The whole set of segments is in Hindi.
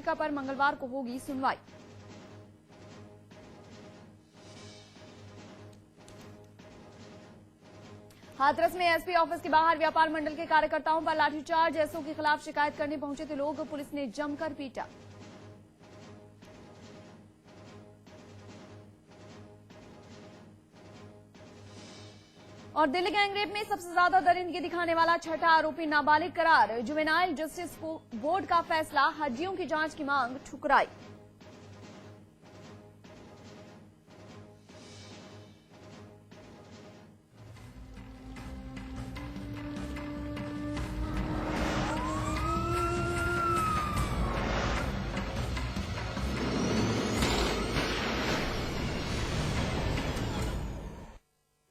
याचिका पर मंगलवार को होगी सुनवाई। हाथरस में एसपी ऑफिस के बाहर व्यापार मंडल के कार्यकर्ताओं पर लाठीचार्ज। एसओ के खिलाफ शिकायत करने पहुंचे थे लोग, पुलिस ने जमकर पीटा। और दिल्ली गैंगरेप में सबसे ज्यादा दरिंदगी दिखाने वाला छठा आरोपी नाबालिग करार। जुवेनाइल जस्टिस बोर्ड का फैसला, हड्डियों की जांच की मांग ठुकराई।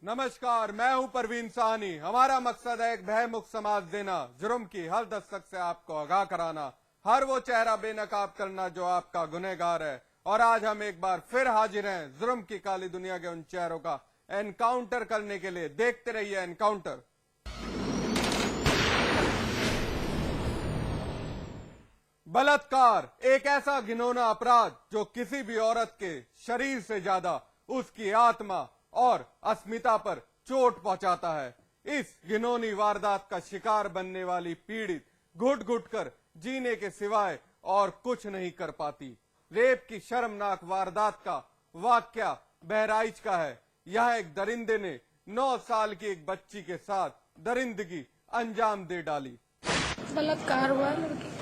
नमस्कार, मैं हूं परवीन साहनी। हमारा मकसद है एक भयमुक्त समाज देना, जुर्म की हर दस्तक से आपको आगाह कराना, हर वो चेहरा बेनकाब करना जो आपका गुनहगार है। और आज हम एक बार फिर हाजिर हैं जुर्म की काली दुनिया के उन चेहरों का एनकाउंटर करने के लिए। देखते रहिए एनकाउंटर। बलात्कार एक ऐसा घिनौना अपराध जो किसी भी औरत के शरीर से ज्यादा उसकी आत्मा और अस्मिता पर चोट पहुंचाता है। इस घिनौनी वारदात का शिकार बनने वाली पीड़ित घुट घुट कर जीने के सिवाय और कुछ नहीं कर पाती। रेप की शर्मनाक वारदात का वाकया बहराइच का है। यह एक दरिंदे ने 9 साल की एक बच्ची के साथ दरिंदगी अंजाम दे डाली। बलात्कार हुआ लड़की,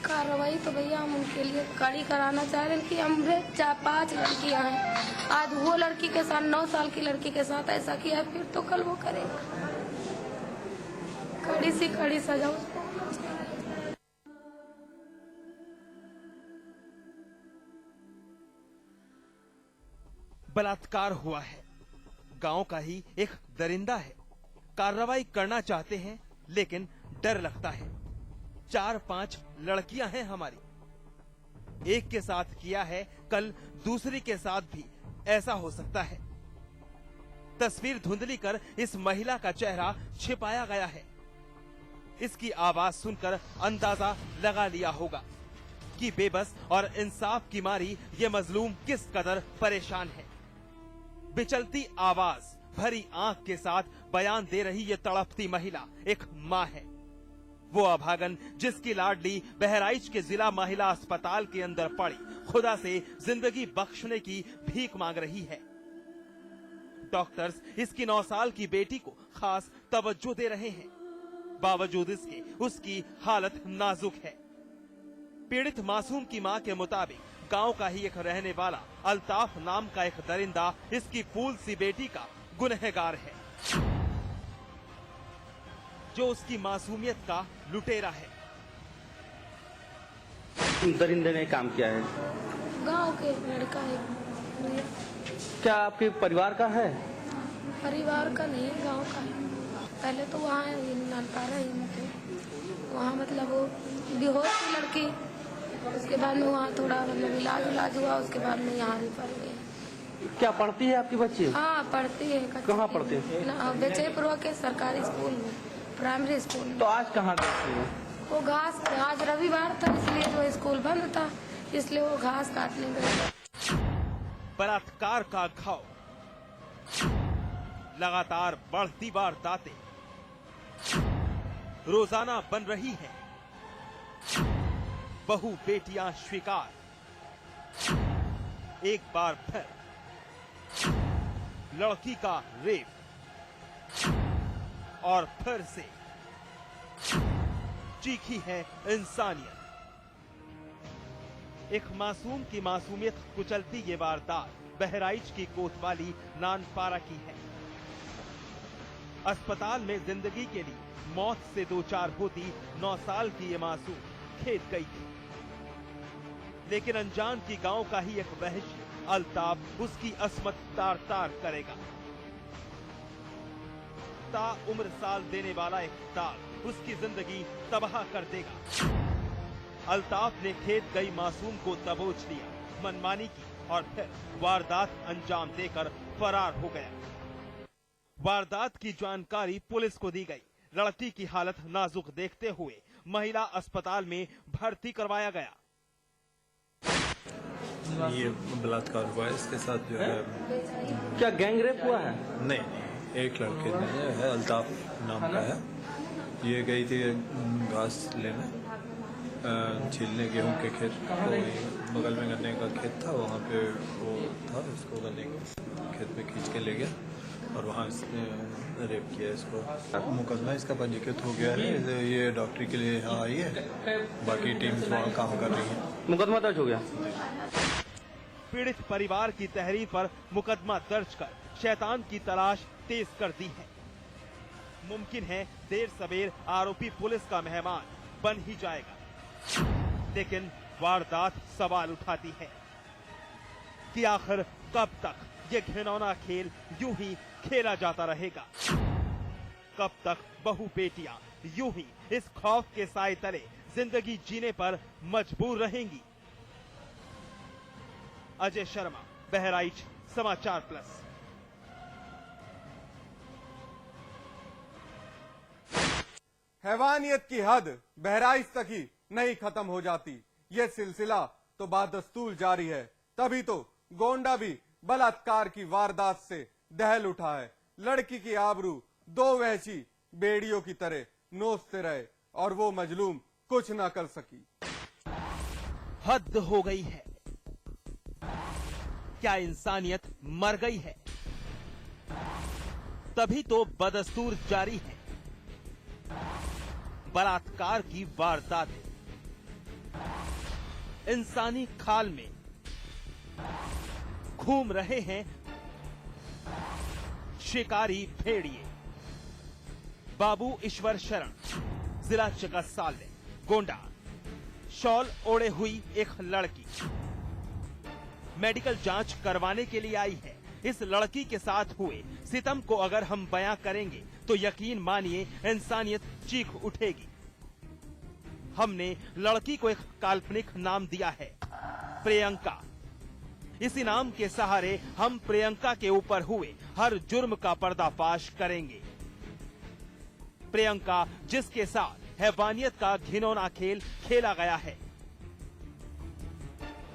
कार्रवाई तो भैया हम उनके लिए कड़ी कराना चाह रहे हैं कि हम 5 लड़कियां हैं, आज वो लड़की के साथ 9 साल की लड़की के साथ ऐसा किया, फिर तो कल वो करेगा। कड़ी से कड़ी सजा उसको। बलात्कार हुआ है, गांव का ही एक दरिंदा है। कार्रवाई करना चाहते हैं लेकिन डर लगता है। 4-5 लड़कियां हैं हमारी, एक के साथ किया है, कल दूसरी के साथ भी ऐसा हो सकता है। तस्वीर धुंधली कर इस महिला का चेहरा छिपाया गया है। इसकी आवाज सुनकर अंदाजा लगा लिया होगा कि बेबस और इंसाफ की मारी ये मजलूम किस कदर परेशान है। बिचलती आवाज भरी आंख के साथ बयान दे रही ये तड़पती महिला एक माँ है। वो अभागन जिसकी लाडली बहराइच के जिला महिला अस्पताल के अंदर पड़ी खुदा से जिंदगी बख्शने की भीख मांग रही है। डॉक्टर्स इसकी 9 साल की बेटी को खास तवज्जो दे रहे हैं, बावजूद इसके उसकी हालत नाजुक है। पीड़ित मासूम की मां के मुताबिक गांव का ही एक रहने वाला अल्ताफ नाम का एक दरिंदा इसकी फूल सी बेटी का गुनहगार है, जो उसकी मासूमियत का लुटेरा है। दरिंदे ने काम किया है, गांव के लड़का है। क्या आपके परिवार का है? परिवार का नहीं, गांव का है। पहले तो वहाँ नलकारा ही वहाँ मतलब वो बेहोश थी लड़की, उसके बाद में वहाँ थोड़ा मतलब इलाज हुआ, उसके बाद में यहाँ भी पड़ गई। क्या पढ़ती है आपकी बच्ची? हाँ पढ़ती है। कहाँ पढ़ती है? बेचेपुरवा के सरकारी स्कूल में, प्राइमरी स्कूल में। तो आज कहाँ गई है? वो घास, आज रविवार था इसलिए जो स्कूल बंद था, इसलिए वो घास काटने गए। बलात्कार का घाव, लगातार बढ़ती वारदातें रोजाना बन रही हैं। बहु बेटियां स्वीकार, एक बार फिर लड़की का रेप और फिर से चीखी है इंसानियत। एक मासूम की मासूमियत कुचलती ये वारदात बहराइच की कोतवाली नानपारा की है। अस्पताल में जिंदगी के लिए मौत से दो चार होती 9 साल की ये मासूम खेत गई थी, लेकिन अनजान की गांव का ही एक वहशी अल्ताफ उसकी अस्मत तार तार करेगा। ताउम्र साल देने वाला एक दाग उसकी जिंदगी तबाह कर देगा। अल्ताफ ने खेत गई मासूम को दबोच लिया, मनमानी की और फिर वारदात अंजाम देकर फरार हो गया। वारदात की जानकारी पुलिस को दी गई। लड़की की हालत नाजुक देखते हुए महिला अस्पताल में भर्ती करवाया गया। ये बलात्कार हुआ है, इसके साथ जो है क्या गैंग रेप हुआ है? नहीं, एक लड़के ने है, अल्ताफ नाम का है। ये गई थी घास लेने, छीलने गेहूं के खेत, तो बगल में गन्ने का खेत था, वहाँ पे वो था, इसको गन्ने के खेत में खींच के ले गया और वहाँ इसने रेप किया इसको। मुकदमा इसका पंजीकृत हो गया है, ये डॉक्टरी के लिए यहाँ आई है, बाकी टीम्स वहाँ काम कर रही है। मुकदमा दर्ज हो गया। पीड़ित परिवार की तहरीर पर मुकदमा दर्ज कर शैतान की तलाश तेज कर दी है। मुमकिन है देर सवेर आरोपी पुलिस का मेहमान बन ही जाएगा, लेकिन वारदात सवाल उठाती है कि आखिर कब तक ये घिनौना खेल यूं ही खेला जाता रहेगा। कब तक बहु बेटियां यूं ही इस खौफ के साए तले जिंदगी जीने पर मजबूर रहेंगी। अजय शर्मा, बहराइच समाचार प्लस। हैवानियत की हद बहराइच तक ही नहीं खत्म हो जाती, ये सिलसिला तो बादस्तूर जारी है। तभी तो गोंडा भी बलात्कार की वारदात से दहल उठा है। लड़की की आबरू दो वहशी बेड़ियों की तरह नोचते रहे और वो मजलूम कुछ ना कर सकी। हद हो गई है। क्या इंसानियत मर गई है? तभी तो बदस्तूर जारी है। बलात्कार की वारदातें इंसानी खाल में घूम रहे हैं शिकारी भेड़िए। बाबू ईश्वर शरण, जिला चिकित्सालय गोंडा। शॉल ओढ़े हुई एक लड़की मेडिकल जांच करवाने के लिए आई है। इस लड़की के साथ हुए सितम को अगर हम बयां करेंगे तो यकीन मानिए इंसानियत चीख उठेगी। हमने लड़की को एक काल्पनिक नाम दिया है, प्रियंका। इसी नाम के सहारे हम प्रियंका के ऊपर हुए हर जुर्म का पर्दाफाश करेंगे। प्रियंका जिसके साथ हैवानियत का घिनौना खेल खेला गया है।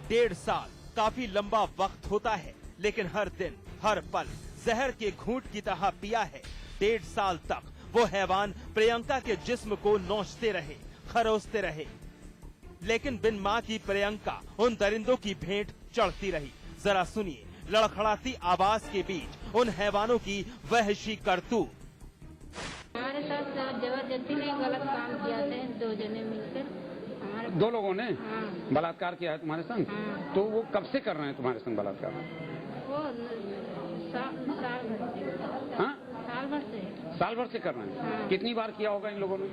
1.5 साल काफी लंबा वक्त होता है, लेकिन हर दिन हर पल जहर के घूंट की तरह पिया है। 1.5 साल तक वो हैवान प्रियंका के जिस्म को नोचते रहे, खरोसते रहे, लेकिन बिन मां की प्रियंका उन दरिंदों की भेंट चढ़ती रही। जरा सुनिए लड़खड़ाती आवाज के बीच उन हैवानों की वहशी करतूत। हमारे साथ जबरदस्ती ने गलत काम किया थे, 2 जने मिलकर हमारे 2 लोगों ने हाँ। बलात्कार किया है तुम्हारे संग? हाँ। तो वो कब से कर रहे हैं तुम्हारे संग बलात्कार? वो साल भर से। हाँ? साल भर से कर रहे हैं। हाँ। कितनी बार किया होगा इन लोगों ने?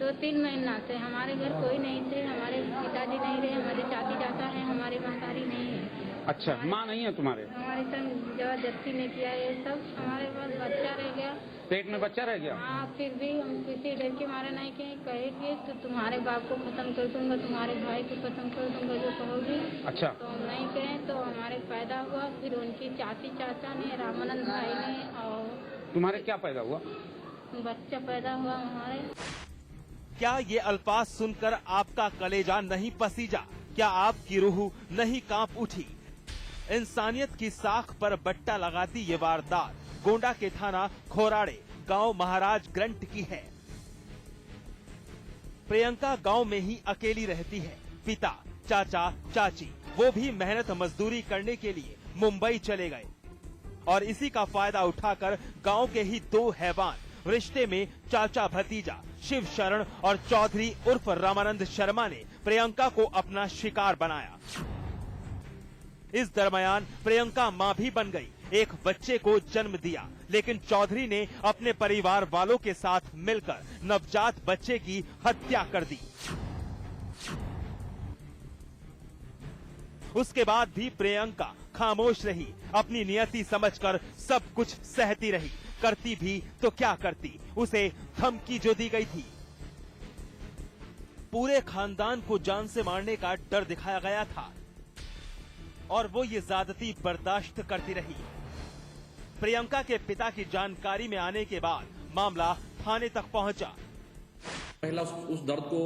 2-3 महीना से। हमारे घर कोई नहीं थे, हमारे पिताजी नहीं रहे, हमारे चाची चाचा है, हमारी महतारी नहीं है। अच्छा, माँ नहीं है तुम्हारे? हमारे संग जबरदस्ती ने किया ये सब। हमारे पास बच्चा रह गया, पेट में बच्चा रह गया। हाँ, फिर भी हम किसी डर के मारे नहीं कहे कि तो तुम्हारे बाप को खत्म कर दूंगा, तुम्हारे भाई को खत्म कर दूंगा जो कहोगी। अच्छा। तो हम नहीं कहे, तो हमारे फायदा हुआ। फिर उनकी चाची चाचा ने, रामानंद भाई ने, और तुम्हारे क्या पैदा हुआ? बच्चा पैदा हुआ हमारे। क्या ये अल्फाज सुनकर आपका कलेजा नहीं पसीजा? क्या आपकी रूह नहीं कांप उठी? इंसानियत की साख पर बट्टा लगाती ये वारदात गोंडा के थाना खोराड़े गांव महाराज ग्रंट की है। प्रियंका गांव में ही अकेली रहती है। पिता, चाचा, चाची वो भी मेहनत मजदूरी करने के लिए मुंबई चले गए और इसी का फायदा उठाकर गांव के ही 2 हैवान रिश्ते में चाचा भतीजा शिव शरण और चौधरी उर्फ रामानंद शर्मा ने प्रियंका को अपना शिकार बनाया। इस दरमियान प्रियंका मां भी बन गई, एक बच्चे को जन्म दिया, लेकिन चौधरी ने अपने परिवार वालों के साथ मिलकर नवजात बच्चे की हत्या कर दी। उसके बाद भी प्रियंका खामोश रही, अपनी नियति समझकर सब कुछ सहती रही। करती भी तो क्या करती, उसे धमकी जो दी गई थी। पूरे खानदान को जान से मारने का डर दिखाया गया था और वो ये ज्यादती बर्दाश्त करती रही। प्रियंका के पिता की जानकारी में आने के बाद मामला थाने तक पहुंचा। पहला उस दर्द को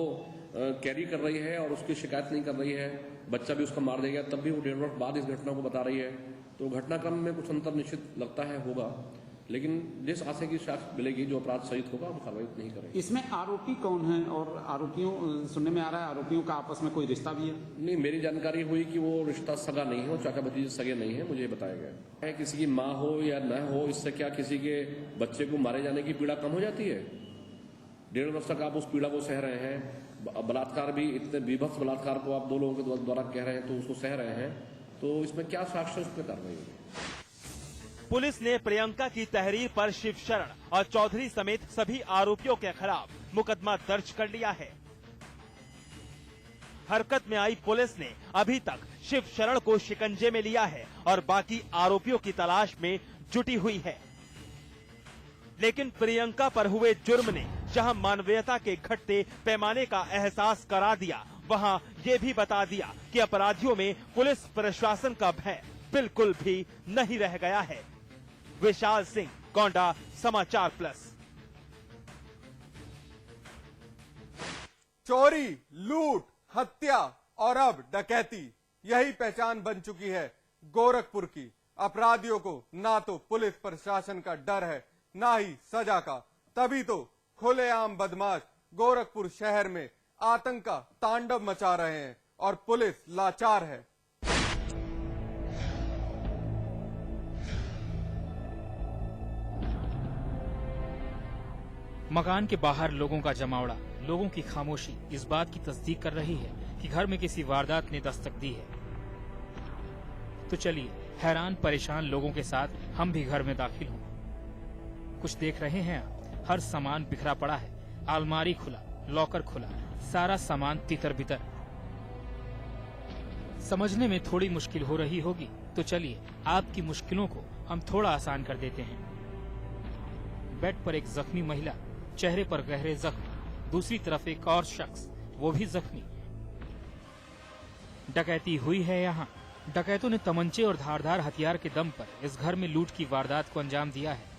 कैरी कर रही है और उसकी शिकायत नहीं कर रही है, बच्चा भी उसका मार देगा, तब भी वो 1.5 वर्ष बाद इस घटना को बता रही है, तो घटनाक्रम में कुछ अंतर निश्चित लगता है होगा, लेकिन जिस आशय की साक्ष्य मिलेगी, जो अपराध सहित होगा, वो कार्रवाई नहीं करेंगे। इसमें आरोपी कौन है और आरोपियों सुनने में आ रहा है आरोपियों का आपस में कोई रिश्ता भी है? नहीं, मेरी जानकारी हुई कि वो रिश्ता सगा नहीं है, वो चाचा भतीजे सगे नहीं है, मुझे बताया गया है। किसी की माँ हो या न हो, इससे क्या किसी के बच्चे को मारे जाने की पीड़ा कम हो जाती है? 1.5 वर्ष तक आप उस पीड़ा को सह रहे हैं, बलात्कार भी, इतने विभत्स बलात्कार को आप 2 लोगों के द्वारा कह रहे हैं, तो उसको सह रहे हैं, तो इसमें क्या साक्ष्य, उस पर कार्रवाई होगी। पुलिस ने प्रियंका की तहरीर पर शिव शरण और चौधरी समेत सभी आरोपियों के खिलाफ मुकदमा दर्ज कर लिया है। हरकत में आई पुलिस ने अभी तक शिव शरण को शिकंजे में लिया है और बाकी आरोपियों की तलाश में जुटी हुई है। लेकिन प्रियंका पर हुए जुर्म ने जहां मानवीयता के घटते पैमाने का एहसास करा दिया, वहां ये भी बता दिया कि अपराधियों में पुलिस प्रशासन का भय बिल्कुल भी नहीं रह गया है। विशाल सिंह, गोंडा, समाचार प्लस। चोरी, लूट, हत्या और अब डकैती, यही पहचान बन चुकी है गोरखपुर की। अपराधियों को ना तो पुलिस प्रशासन का डर है, ना ही सजा का, तभी तो खुलेआम बदमाश गोरखपुर शहर में आतंक का तांडव मचा रहे हैं और पुलिस लाचार है। मकान के बाहर लोगों का जमावड़ा, लोगों की खामोशी इस बात की तस्दीक कर रही है कि घर में किसी वारदात ने दस्तक दी है। तो चलिए हैरान परेशान लोगों के साथ हम भी घर में दाखिल हों। कुछ देख रहे हैं आप, हर सामान बिखरा पड़ा है, अलमारी खुला, लॉकर खुला, सारा सामान तितर बितर। समझने में थोड़ी मुश्किल हो रही होगी, तो चलिए आपकी मुश्किलों को हम थोड़ा आसान कर देते हैं। बेड पर एक जख्मी महिला, चेहरे पर गहरे जख्म, दूसरी तरफ एक और शख्स, वो भी जख्मी। डकैती हुई है यहाँ। डकैतों ने तमंचे और धारदार हथियार के दम पर इस घर में लूट की वारदात को अंजाम दिया है।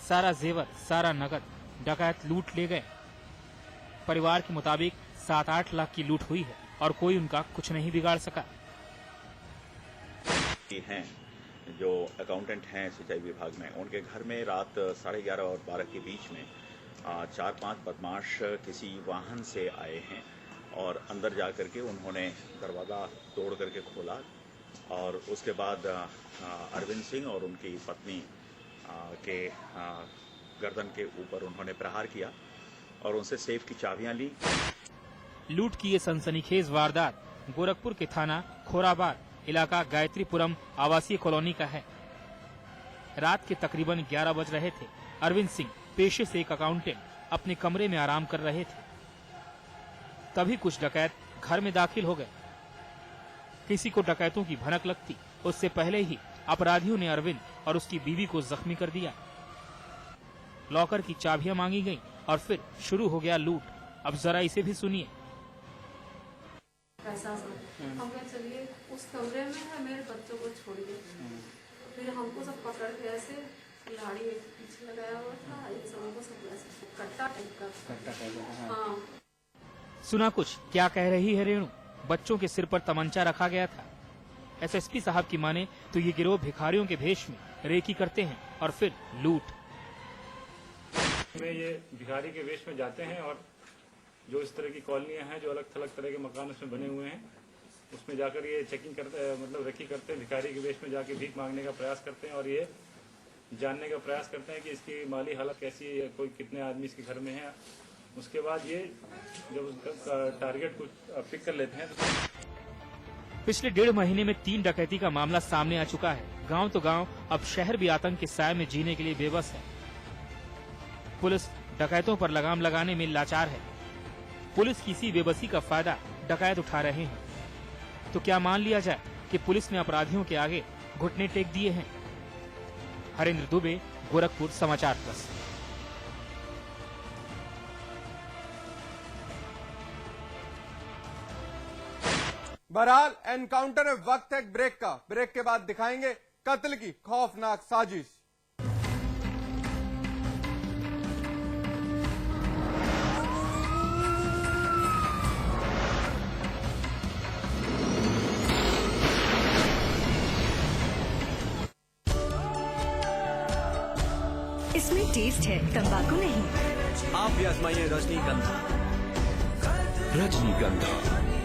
सारा जेवर, सारा नगद डकैत लूट ले गए। परिवार के मुताबिक 7-8 लाख की लूट हुई है और कोई उनका कुछ नहीं बिगाड़ सका। हैं जो अकाउंटेंट हैं सिंचाई विभाग में, उनके घर में रात 11:30 और 12 के बीच में 4-5 बदमाश किसी वाहन से आए हैं और अंदर जा करके उन्होंने दरवाज़ा तोड़ करके खोला और उसके बाद अरविंद सिंह और उनकी पत्नी के गर्दन के ऊपर उन्होंने प्रहार किया और उनसे सेफ की चाबियां ली। लूट की ये सनसनीखेज वारदात गोरखपुर के थाना खोराबार इलाका गायत्रीपुरम आवासीय कॉलोनी का है। रात के तकरीबन 11 बज रहे थे। अरविंद सिंह पेशे से एक अकाउंटेंट अपने कमरे में आराम कर रहे थे, तभी कुछ डकैत घर में दाखिल हो गए। किसी को डकैतों की भनक लगती उससे पहले ही अपराधियों ने अरविंद और उसकी बीवी को जख्मी कर दिया। लॉकर की चाबियां मांगी गईं और फिर शुरू हो गया लूट। अब जरा इसे भी सुनिए। हम चलिए उस कमरे में है, मेरे बच्चों को छोड़िए। फिर हमको सब पकड़ के ऐसे लाड़ी एक पीछे लगाया हुआ था, ये सब हमको सब ऐसे कट्टा टाइप का। हाँ। सुना कुछ क्या कह रही है रेणु? बच्चों के सिर पर तमंचा रखा गया था। एसएसपी साहब की माने तो ये गिरोह भिखारियों के भेष में रेकी करते हैं और फिर लूट। ये भिखारी के वेश में जाते हैं और जो इस तरह की कॉलोनियां हैं, जो अलग थलग तरह के मकान उसमें बने हुए हैं, उसमें जाकर ये चेकिंग करते, मतलब रेकी करते हैं। भिखारी के वेश में जाके भीख मांगने का प्रयास करते हैं और ये जानने का प्रयास करते हैं कि इसकी माली हालत कैसी है, कोई कितने आदमी इसके घर में है। उसके बाद ये जब उसका टारगेट को पिक कर लेते हैं। पिछले 1.5 महीने में 3 डकैती का मामला सामने आ चुका है। गांव तो गांव, अब शहर भी आतंक के साए में जीने के लिए बेबस है। पुलिस डकैतों पर लगाम लगाने में लाचार है। पुलिस की इसी बेबसी का फायदा डकैत उठा रहे हैं। तो क्या मान लिया जाए कि पुलिस ने अपराधियों के आगे घुटने टेक दिए हैं? हरेंद्र दुबे, गोरखपुर, समाचार प्लस। बहरहाल एनकाउंटर में वक्त है ब्रेक का। ब्रेक के बाद दिखाएंगे कत्ल की खौफनाक साजिश। इसमें टेस्ट है, तंबाकू नहीं। आप भी आजमाइए रजनीगंधा। रजनीगंधा